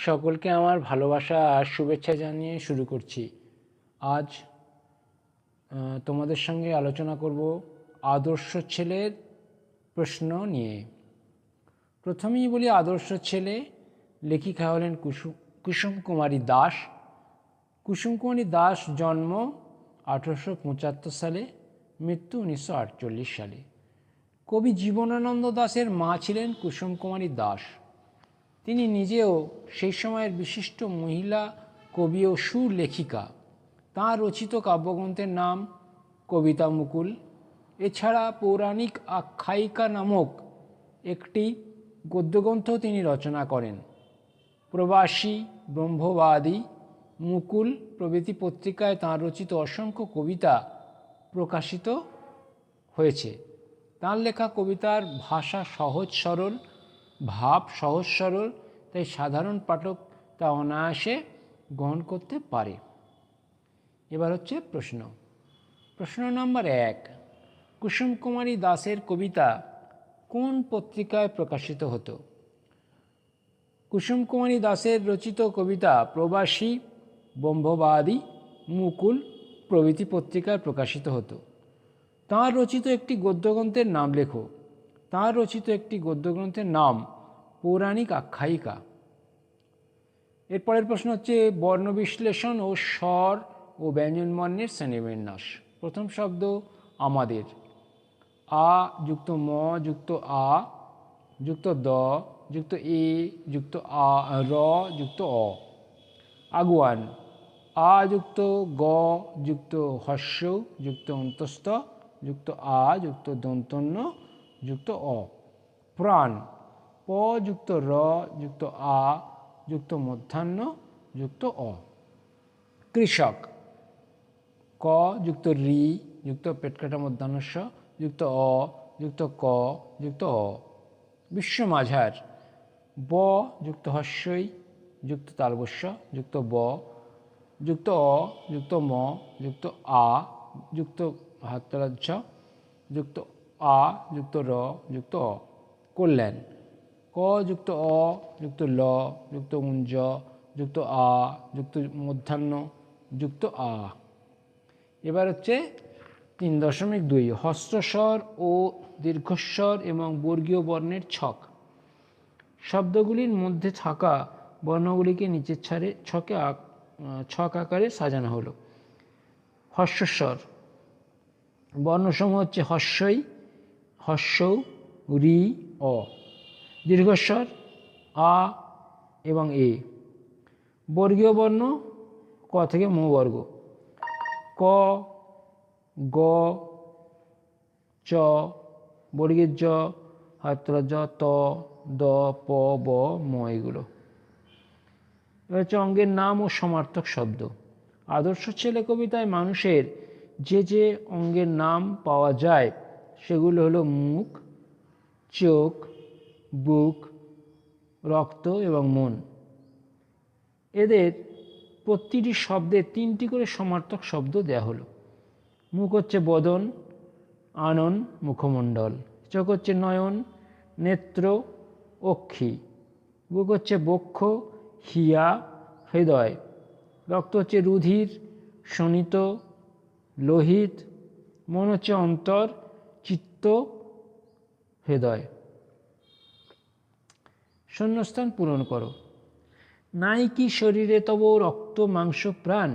সকলকে আমার ভালোবাসা আর শুভেচ্ছা জানিয়ে শুরু করছি। আজ তোমাদের সঙ্গে আলোচনা করব আদর্শ ছেলের প্রশ্ন নিয়ে। প্রথমেই বলি, আদর্শ ছেলে লেখিকা হলেন কুসুম কুমারী দাস। কুসুম কুমারী দাস জন্ম 1875 সালে, মৃত্যু 1948 সালে। কবি জীবনানন্দ দাশের মা ছিলেন কুসুম কুমারী দাস। তিনি নিজেও সেই সময়ের বিশিষ্ট মহিলা কবি ও সুলেখিকা। তাঁর রচিত কাব্যগ্রন্থের নাম কবিতা মুকুল। এছাড়া পৌরাণিক আখ্যায়িকা নামক একটি গদ্যগ্রন্থ তিনি রচনা করেন। প্রবাসী, ব্রহ্মবাদী, মুকুল প্রভৃতি পত্রিকায় তাঁর রচিত অসংখ্য কবিতা প্রকাশিত হয়েছে। তাঁর লেখা কবিতার ভাষা সহজ সরল, ভাব সহজ সরল, তাই সাধারণ পাঠক তা অনায়াসে গ্রহণ করতে পারে। এবার হচ্ছে প্রশ্ন নম্বর 1। কুসুম কুমারী দাসের কবিতা কোন পত্রিকায় প্রকাশিত হতো? কুসুম কুমারী দাসের রচিত কবিতা প্রবাসী, ব্রহ্মবাদী, মুকুল প্রভৃতি পত্রিকায় প্রকাশিত হতো। তাঁর রচিত একটি গদ্যগ্রন্থের নাম লেখো। তাঁর রচিত একটি গদ্যগ্রন্থের নাম পৌরাণিক আখ্যায়িকা। এরপরের প্রশ্ন হচ্ছে বর্ণ বিশ্লেষণ ও স্বর ও ব্যঞ্জনবর্ণের শ্রেণীবিন্যাস। প্রথম শব্দ আমাদের। আ যুক্ত ম যুক্ত আ যুক্ত দ যুক্ত এ যুক্ত আ র যুক্ত অ। আগুয়ান। আ যুক্ত গ যুক্ত হস্য যুক্ত অন্তস্থ যুক্ত আ যুক্ত দন্তন্য যুক্ত অ। প্রাণ। প যুক্ত র যুক্ত আ যুক্ত মধ্যাহ্ন যুক্ত অ। কৃষক। ক যুক্ত রি যুক্ত পেটকাটা মধ্যাহ্নস্ব যুক্ত অ যুক্ত ক যুক্ত অ। বিশ্বমাঝার। ব যুক্ত হস্যই যুক্ত তালবস্য যুক্ত ব যুক্ত অ যুক্ত ম যুক্ত আ যুক্ত হাতরাজ্য যুক্ত আ যুক্ত র যুক্ত অ। কল্যাণ। ক যুক্ত অ যুক্ত ল যুক্ত উঞ্জ যুক্ত আ যুক্ত মধ্যাহ্ন যুক্ত আ। এবার হচ্ছে 3.2 হস্রস্বর ও দীর্ঘস্বর এবং বর্গীয় বর্ণের ছক। শব্দগুলির মধ্যে থাকা বর্ণগুলিকে নিচের ছক আকারে সাজানো হলো। হস্রস্বর বর্ণসমূহ হচ্ছে হস্যই, হস্যৌ, রি, অ। দীর্ঘস্বর আ এবং এ। বর্গীয় বর্ণ ক থেকে ম বর্গ। ক, গ, চ, বর্গের জ, হাতরাজ ত, দ, প, ব, ম। এগুলো এবার হচ্ছে অঙ্গের নাম ও সমার্থক শব্দ। আদর্শ ছেলে কবিতায় মানুষের যে যে অঙ্গের নাম পাওয়া যায় সেগুলো হলো মুখ, চোখ, বুক, রক্ত এবং মন। এদের প্রতিটি শব্দে 3টি করে সমার্থক শব্দ দেয়া হলো। মুখ হচ্ছে বদন, আনন, মুখমণ্ডল। চোখ হচ্ছে নয়ন, নেত্র, অক্ষি। বুক হচ্ছে বক্ষ, হিয়া, হৃদয়। রক্ত হচ্ছে রুধির, শোণিত, লোহিত। মন হচ্ছে অন্তর, চিত্ত, হৃদয়। শূন্যস্থান পূরণ করো। নাই কি শরীরে তব রক্ত মাংস প্রাণ।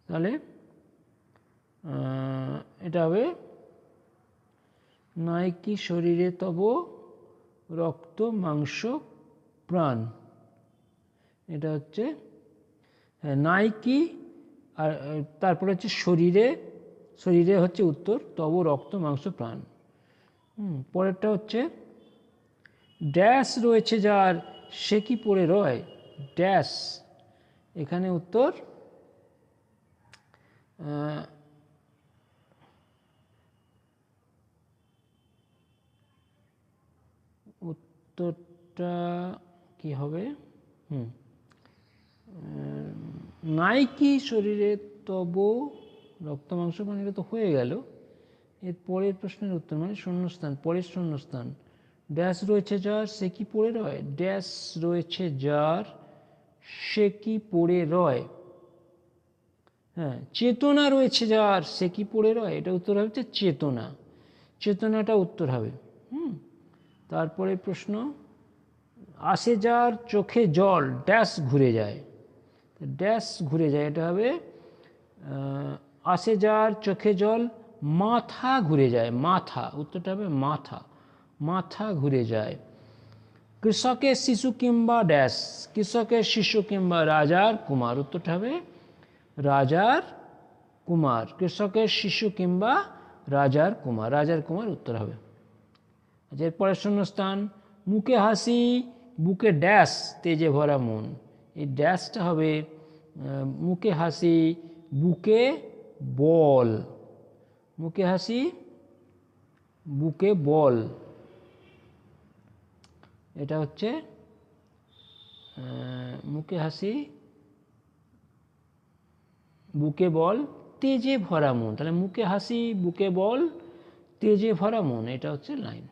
তাহলে এটা হবে নাই কি শরীরে তব রক্ত মাংস প্রাণ। এটা হচ্ছে নাই কি, আর তারপরে হচ্ছে শরীরে, শরীরে হচ্ছে উত্তর, তব রক্ত মাংস প্রাণ। পরেরটা হচ্ছে ড্যাশ রয়েছে যার সে কি পড়ে রয়। ড্যাশ, এখানে উত্তর উত্তরটা কি হবে? নাই কি শরীরে তব রক্ত মাংস প্রাণ, এটা তো হয়ে গেল। এর পরের প্রশ্নের উত্তর মানে শূন্যস্থান, পরের শূন্যস্থান ড্যাশ রয়েছে যার সে কি পড়ে রয়, ড্যাশ রয়েছে যার সে কি পড়ে রয়। হ্যাঁ, চেতনা রয়েছে যার সে কি পড়ে রয়, এটা উত্তর হবে হচ্ছে চেতনা, চেতনাটা উত্তর হবে। তারপরে প্রশ্ন, আসে যার চোখে জল ড্যাশ ঘুরে যায়, ড্যাশ ঘুরে যায়, এটা হবে আসে যার চোখে জল মাথা ঘুরে যায়, মাথা, উত্তরটা হবে মাথা, মাথা ঘুরে যায়। কৃষকের শিশু কিংবা ড্যাশ, কৃষকের শিশু কিংবা রাজার কুমার, উত্তরটা হবে রাজার কুমার, কৃষকের শিশু কিংবা রাজার কুমার, রাজার কুমার উত্তর হবে। আচ্ছা, এরপরে শূন্যস্থান, মুখে হাসি বুকে ড্যাশ তেজে ভরা মন, এই ড্যাশটা হবে মুখে হাসি বুকে বল, মুখে হাসি বুকে বল, এটা হচ্ছে মুখে হাসি বুকে বল তেজে ভরা মন, তাহলে মুখে হাসি বুকে বল তেজে ভরা মন, এটা হচ্ছে লাইন।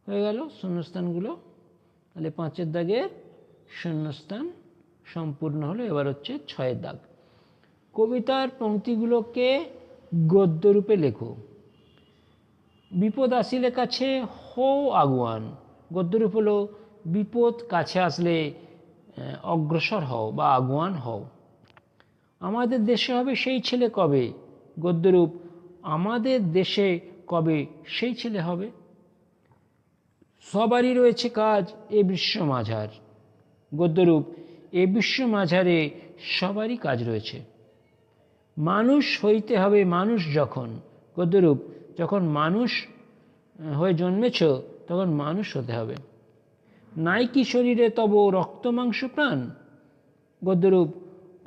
হয়ে গেল শূন্যস্থানগুলো, তাহলে 5 দাগের শূন্যস্থান সম্পূর্ণ হলো। এবার হচ্ছে 6 দাগ, কবিতার পংক্তিগুলোকে গদ্যরূপে লেখো। বিপদ আসিলে কাছে হও আগুয়ান, গদ্যরূপ হলো বিপদ কাছে আসলে অগ্রসর হও বা আগুয়ান হও। আমাদের দেশে হবে সেই ছেলে কবে, গদ্যরূপ আমাদের দেশে কবে সেই ছেলে হবে। সবারই রয়েছে কাজ এ বিশ্ব মাঝার, গদ্যরূপ এ বিশ্ব মাঝারে সবারই কাজ রয়েছে। মানুষ হইতে হবে মানুষ যখন, গদ্যরূপ যখন মানুষ হয়ে জন্মেছ তখন মানুষ হতে হবে। নাই কি শরীরে তব রক্ত মাংস প্রাণ, গদ্যরূপ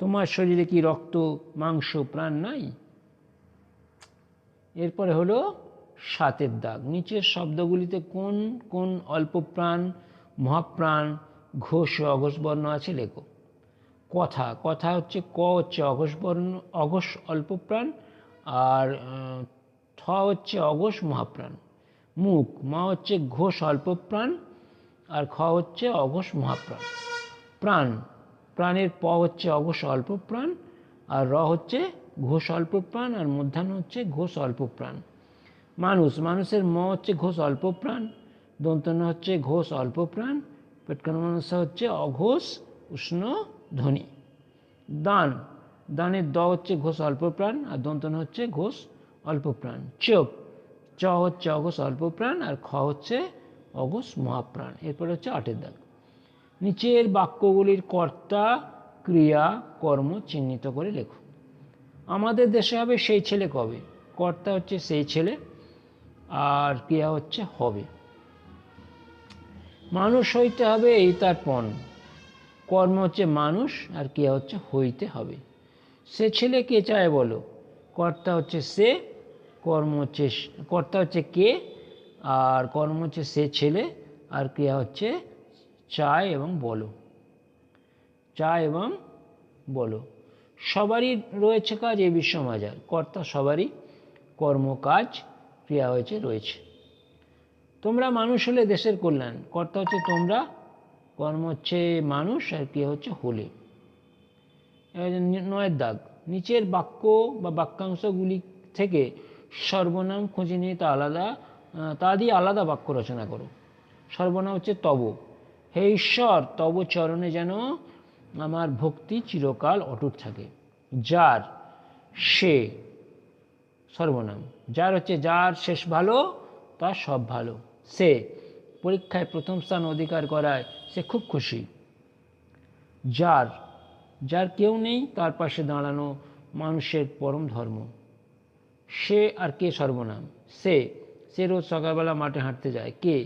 তোমার শরীরে কি রক্ত মাংস প্রাণ নাই। এরপরে হলো 7 দাগ, নিচের শব্দগুলিতে কোন কোন অল্প প্রাণ মহাপ্রাণ ঘোষ ও অঘোষ বর্ণ আছে লেখো। কথা, কথা হচ্ছে ক হচ্ছে অঘোষ বর্ণ, অঘোষ অল্প প্রাণ, আর থ হচ্ছে অঘোষ মহাপ্রাণ। মুখ, মা হচ্ছে ঘোষ অল্প প্রাণ, আর খ হচ্ছে অঘোষ মহাপ্রাণ। প্রাণ, প্রাণের প হচ্ছে অঘোষ অল্প প্রাণ, আর র হচ্ছে ঘোষ অল্প প্রাণ, আর মধ্যাহ্ন হচ্ছে ঘোষ অল্প প্রাণ। মানুষ, মানুষের ম হচ্ছে ঘোষ অল্প প্রাণ, দন্তন্য হচ্ছে ঘোষ অল্প প্রাণ, পেটকানো মানুষ হচ্ছে অঘোষ উষ্ণ ধ্বনি। দান, দানের দ হচ্ছে ঘোষ অল্প প্রাণ, আর দন্তন্য হচ্ছে ঘোষ অল্প প্রাণ। চোখ, চ হচ্ছে অঘোষ অল্প প্রাণ, আর খ হচ্ছে অঘোষ মহাপ্রাণ। এরপরে হচ্ছে 8 দাগ, নিচের বাক্যগুলির কর্তা ক্রিয়া কর্ম চিহ্নিত করে লেখো। আমাদের দেশে হবে সেই ছেলে কবে, কর্তা হচ্ছে সেই ছেলে, আর ক্রিয়া হচ্ছে হবে। মানুষ হইতে হবে এই তার পণ, কর্ম হচ্ছে মানুষ, আর ক্রিয়া হচ্ছে হইতে হবে। সে ছেলে কে চায় বলো, কর্তা হচ্ছে সে, কর্ম হচ্ছে কর্তা হচ্ছে কে, আর কর্ম হচ্ছে সে ছেলে, আর ক্রিয়া হচ্ছে চায় এবং বলো, চায় এবং বলো। সবারই রয়েছে কাজ এ বিশ্ব মাঝার, কর্তা সবারই, কর্ম কাজ, ক্রিয়া হয়েছে রয়েছে। তোমরা মানুষ হলে দেশের কল্যাণ, কর্তা হচ্ছে তোমরা, কর্ম হচ্ছে মানুষ, আর ক্রিয়া হচ্ছে হলে। 9 দাগ, নিচের বাক্য বা বাক্যাংশগুলি থেকে সর্বনাম খুঁজে নিয়ে তা দিয়ে আলাদা বাক্য রচনা করো। সর্বনাম হচ্ছে তব, হে ঈশ্বর তব চরণে যেন আমার ভক্তি চিরকাল অটুট থাকে। যার, সে সর্বনাম, যার হচ্ছে যার শেষ ভালো তার সব ভালো। সে পরীক্ষায় প্রথম স্থান অধিকার করায় সে খুব খুশি। যার, যার কেউ নেই তার পাশে দাঁড়ানো মানুষের পরম ধর্ম। সে আর কে সর্বনাম, সে, সে রোজ সকালবেলা মাঠে হাঁটতে যায়। কে,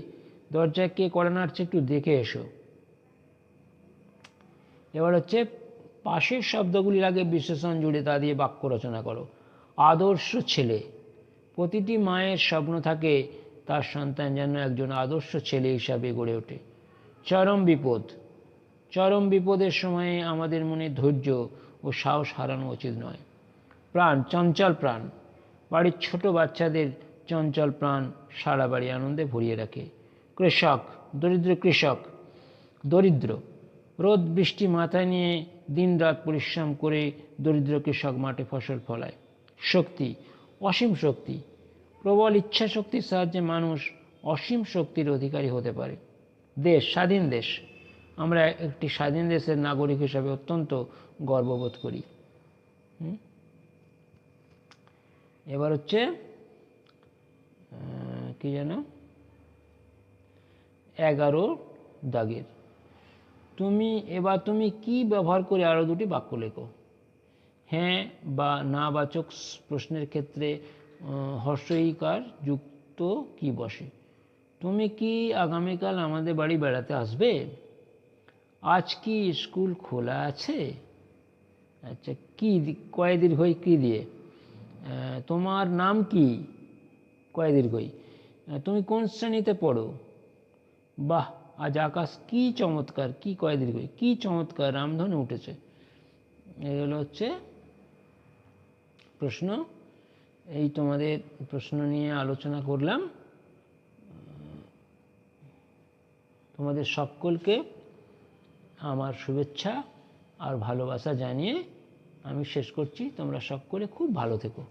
দরজায় কে কড়া নাড়ছে একটু দেখে এসো। এবার হচ্ছে পাশের শব্দগুলির আগে বিশেষণ জুড়ে তা দিয়ে বাক্য রচনা করো। আদর্শ ছেলে, প্রতিটি মায়ের স্বপ্ন থাকে তার সন্তান যেন একজন আদর্শ ছেলে হিসাবে গড়ে ওঠে। চরম বিপদ, চরম বিপদের সময়ে আমাদের মনে ধৈর্য ও সাহস হারানো উচিত নয়। প্রাণ, চঞ্চল প্রাণ, বাড়ির ছোট বাচ্চাদের চঞ্চল প্রাণ সারা বাড়ি আনন্দে ভরিয়ে রাখে। কৃষক, দরিদ্র কৃষক, দরিদ্র, রোদ বৃষ্টি মাথায় নিয়ে দিনরাত পরিশ্রম করে দরিদ্র কৃষক মাঠে ফসল ফলায়। শক্তি, অসীম শক্তি, প্রবল ইচ্ছা শক্তির সাহায্যে মানুষ অসীম শক্তির অধিকারী হতে পারে। দেশ, স্বাধীন দেশ, আমরা একটি স্বাধীন দেশের নাগরিক হিসাবে অত্যন্ত গর্ববোধ করি। এবার হচ্ছে কি যেন 11 দাগের, তুমি কি ব্যবহার করে আরও দুটি বাক্য লেখো। হ্যাঁ বা না বাচক প্রশ্নের ক্ষেত্রে হর্ষইকার যুক্ত কি বসে। তুমি কি আগামীকাল আমাদের বাড়ি বেড়াতে আসবে? আজ কি স্কুল খোলা আছে? আচ্ছা, কি কয় দীর্ঘই কি দিয়ে? তোমার নাম কি? কয় দীর্ঘই। তুমি কোন শ্রেণীতে পড়ো? বাহ, আজ আকাশ কি চমৎকার, কি কয় দীর্ঘই, কি চমৎকার, রামধনু উঠেছে। এগুলো হচ্ছে প্রশ্ন। এই তোমাদের প্রশ্ন নিয়ে আলোচনা করলাম। তোমাদের সকলকে আমার শুভেচ্ছা আর ভালোবাসা জানিয়ে আমি শেষ করছি। তোমরা সকলে খুব ভালো থেকো।